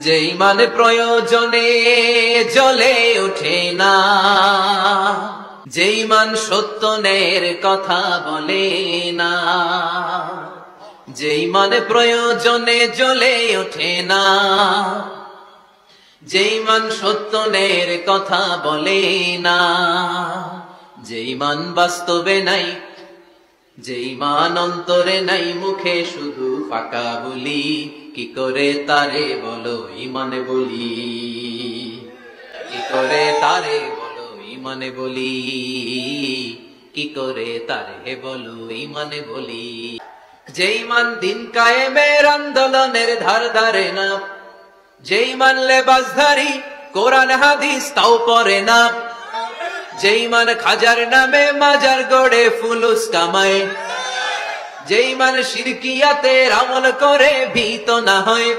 যে ইমান প্রয়োজনে জ্বলে ওঠে না, যে ইমান সত্যের কথা বলে না, যে ইমান প্রয়োজনে জ্বলে ওঠে না, যে ইমান সত্যের কথা বলে না, যে ইমান বাস্তবে নাই, যে ইমান অন্তরে নাই, মুখে শুধু ফাঁকা বলি, কি করে তারে বলো ইমানে বলি, কি করে তারে বলো ইমানে বলি, কি করে তারে বলো ইমানে বলি। যে ইমান দিন কায়েমের আন্দোলনের ধার ধারে না, যে ইমান লেবাসধারী কোরআন হাদিস তাও পড়ে না, যে ইমান খাজার নামে মাজার গড়ে ফুলুস কামায়, যে ইমান শিরকিয়াতের আমল করে ভীত না হয়,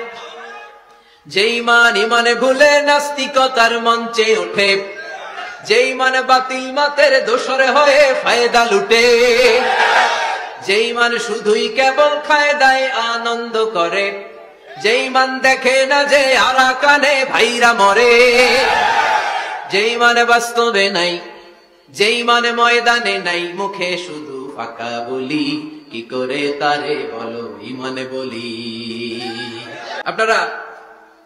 যে ইমান ইমানে ভুলে নাস্তিকতার মঞ্চে ওঠে, যে ইমান বাতিল মাতের দোসরে হয়ে ফায়দা লুটে, যে ইমান শুধুই কেবল ফায়দায় আনন্দ করে, যে ইমান দেখে না যে আরাকানে ভাইরা মরে, যে ইমান বাস্তবে নাই, যে ইমান ময়দানে নাই, মুখে শুধু ফাঁকা বলি, কি করে তারে বলো ইমানে বলি। আপনারা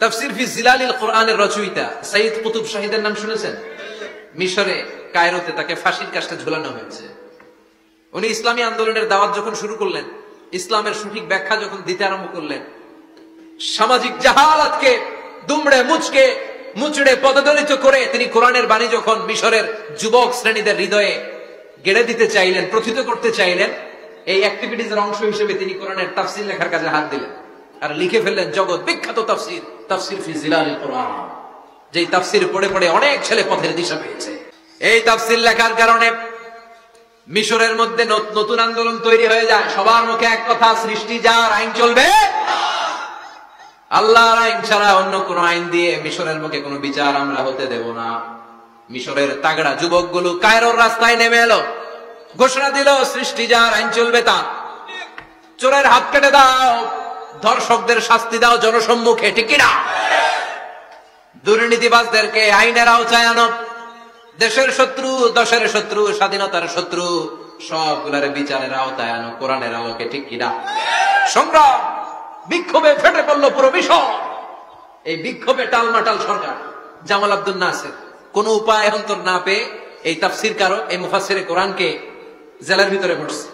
তাফসীর ফি জিলালিল কোরআনের রচয়িতা সাইয়্যিদ কুতুব শাহীদের নাম শুনেছেন? মিশরে কায়রোতে তাকে ফাঁসির কাস্টে ঝুলানো হয়েছে। উনি ইসলামী আন্দোলনের দাওয়াত যখন শুরু করলেন, ইসলামের সঠিক ব্যাখ্যা যখন দিতে আরম্ভ করলেন, সামাজিক জাহালাতকে দুমড়ে মুচড়ে পদদলিত করে তিনি কোরআনের বাণী যখন মিশরের যুবক শ্রেণীদের হৃদয়ে গেড়ে দিতে চাইলেন, প্রথিত করতে চাইলেন, এই অ্যাক্টিভিটিজের অংশ হিসেবে তিনি কোরআনের তাফসীর লেখার কাজে হাত দিলেন আর লিখে ফেললেন জগৎ বিখ্যাত তাফসীর, তাফসীর ফি জিলালিল কোরআন। যেই তাফসীর পড়ে পড়ে অনেক ছেলে পথের দিশা পেয়েছে। এই তাফসীর লেখার কারণে মিশরের মধ্যে নতুন আন্দোলন তৈরি হয়ে যায়। সবার মুখে এক কথা, সৃষ্টি যার, আইন চলবে আল্লাহর আইন ছাড়া অন্য কোন আইন দিয়ে মিশরের মুখে কোনো বিচার আমরা হতে দেব না। মিশরের তাগড়া যুবকগুলো কায়রোর রাস্তায় নেমে এলো, ঘোষণা দিল সৃষ্টি যার, আইন চলবে তার। চোরের হাত কেটে দাও, ধর্ষকদের শাস্তি দাও জনসম্মুখে, ঠিক কিনা? দুর্নীতিবাজদেরকে আইনের আওতায় আনো, দেশের শত্রু, দশের শত্রু, স্বাধীনতার শত্রু সবগুলার বিচারের আওতায় আনো কোরআনের আলোকে, ঠিক কিনা? সংগ্রাম, বিক্ষোভে ফেটে পড়লো পুরো মিশর। এই বিক্ষোভে টালমাটাল সরকার, জামাল আব্দুল নাসের কোন উপায় অন্তর না পেয়ে এই তাফসীরকার, এই মুফাসসিরে কোরআনকে জেলের ভিতরে ভরছে।